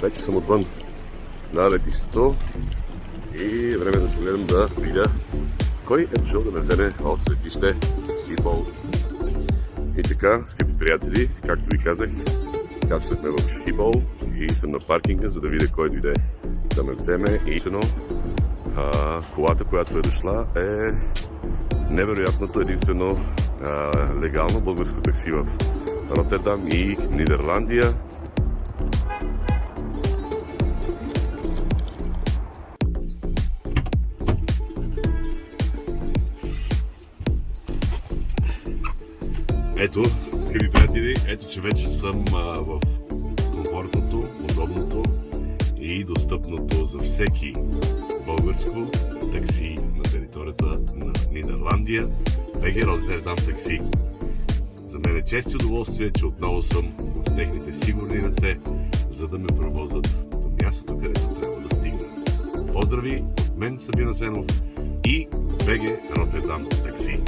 Вече съм отвън на летището и време да се гледам да видя кой е дошъл да ме вземе от летище Схипол. И така, скъпи приятели, както ви казах, кацнахме в Схипол и съм на паркинга, за да видя кой дойде да ме вземе. И колата, която е дошла, е невероятното единствено легално българско такси в Ротердам и Нидерландия. Ето, скъпи приятели, ето че вече съм в комфортното, удобното и достъпното за всеки българско такси на територията на Нидерландия, БГ Ротердам такси. За мен е чест и удоволствие, че отново съм в техните сигурни ръце, за да ме превозят до мястото, където трябва да стигна. Поздрави от мен, Сабин Асенов и БГ Ротердам такси.